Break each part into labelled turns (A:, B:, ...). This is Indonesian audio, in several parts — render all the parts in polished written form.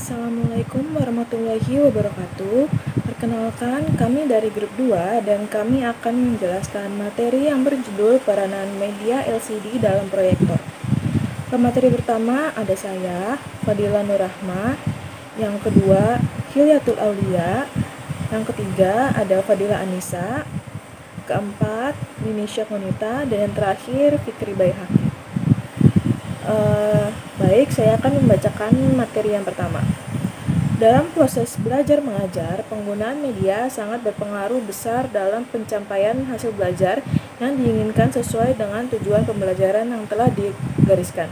A: Assalamualaikum warahmatullahi wabarakatuh. Perkenalkan, kami dari grup 2 dan kami akan menjelaskan materi yang berjudul peranan media LCD dalam proyektor. Pemateri pertama ada saya, Fadila Nurrahma. Yang kedua, Hilyatul Aulia. Yang ketiga ada Fadila Anissa. Keempat, Ninisha Konita. Dan yang terakhir, Fikri Baihaqi. Baik, saya akan membacakan materi yang pertama. Dalam proses belajar mengajar, penggunaan media sangat berpengaruh besar dalam pencapaian hasil belajar yang diinginkan sesuai dengan tujuan pembelajaran yang telah digariskan.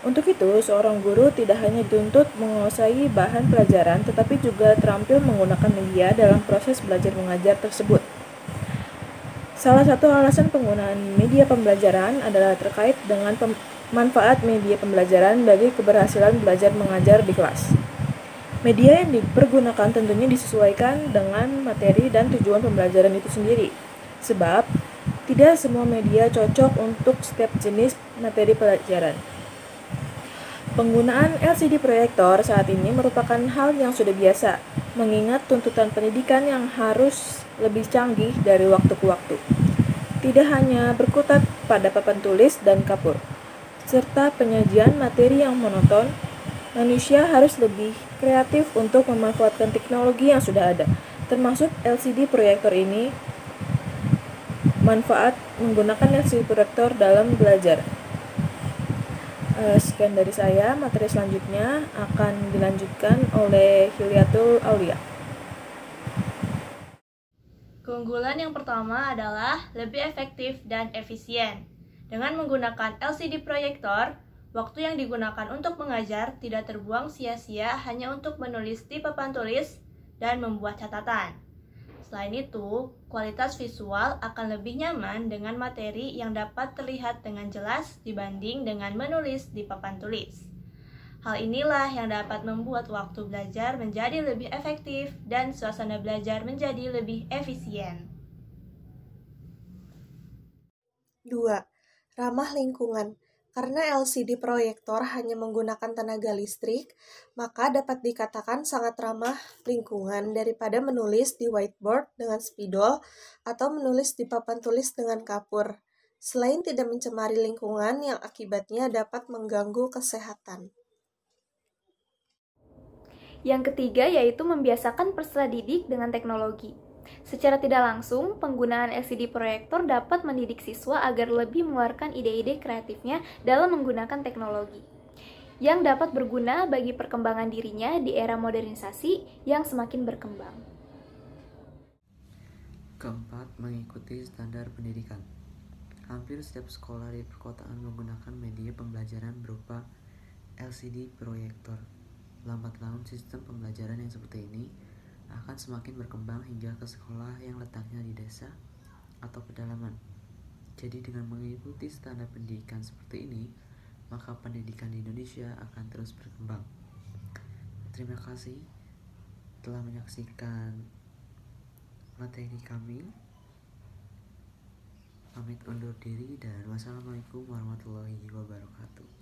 A: Untuk itu, seorang guru tidak hanya dituntut menguasai bahan pelajaran, tetapi juga terampil menggunakan media dalam proses belajar mengajar tersebut. Salah satu alasan penggunaan media pembelajaran adalah terkait dengan manfaat media pembelajaran bagi keberhasilan belajar mengajar di kelas. Media yang dipergunakan tentunya disesuaikan dengan materi dan tujuan pembelajaran itu sendiri, sebab tidak semua media cocok untuk setiap jenis materi pelajaran. Penggunaan LCD proyektor saat ini merupakan hal yang sudah biasa, mengingat tuntutan pendidikan yang harus lebih canggih dari waktu ke waktu. Tidak hanya berkutat pada papan tulis dan kapur, serta penyajian materi yang monoton, manusia harus lebih kreatif untuk memanfaatkan teknologi yang sudah ada, termasuk LCD proyektor ini. Manfaat menggunakan LCD proyektor dalam belajar. Sekian dari saya. Materi selanjutnya akan dilanjutkan oleh Hilyatul Aulia.
B: Keunggulan yang pertama adalah lebih efektif dan efisien. Dengan menggunakan LCD proyektor, waktu yang digunakan untuk mengajar tidak terbuang sia-sia hanya untuk menulis di papan tulis dan membuat catatan. Selain itu, kualitas visual akan lebih nyaman dengan materi yang dapat terlihat dengan jelas dibanding dengan menulis di papan tulis. Hal inilah yang dapat membuat waktu belajar menjadi lebih efektif dan suasana belajar menjadi lebih efisien.
C: 2. Ramah lingkungan. Karena LCD proyektor hanya menggunakan tenaga listrik, maka dapat dikatakan sangat ramah lingkungan daripada menulis di whiteboard dengan spidol atau menulis di papan tulis dengan kapur. Selain tidak mencemari lingkungan yang akibatnya dapat mengganggu kesehatan.
D: Yang ketiga yaitu membiasakan peserta didik dengan teknologi. Secara tidak langsung, penggunaan LCD proyektor dapat mendidik siswa agar lebih mengeluarkan ide-ide kreatifnya dalam menggunakan teknologi, yang dapat berguna bagi perkembangan dirinya di era modernisasi yang semakin berkembang.
E: Keempat, mengikuti standar pendidikan. Hampir setiap sekolah di perkotaan menggunakan media pembelajaran berupa LCD proyektor. Lambat laun sistem pembelajaran yang seperti ini akan semakin berkembang hingga ke sekolah yang letaknya di desa atau pedalaman. Jadi dengan mengikuti standar pendidikan seperti ini, maka pendidikan di Indonesia akan terus berkembang. Terima kasih telah menyaksikan materi kami. Pamit undur diri dan wassalamualaikum warahmatullahi wabarakatuh.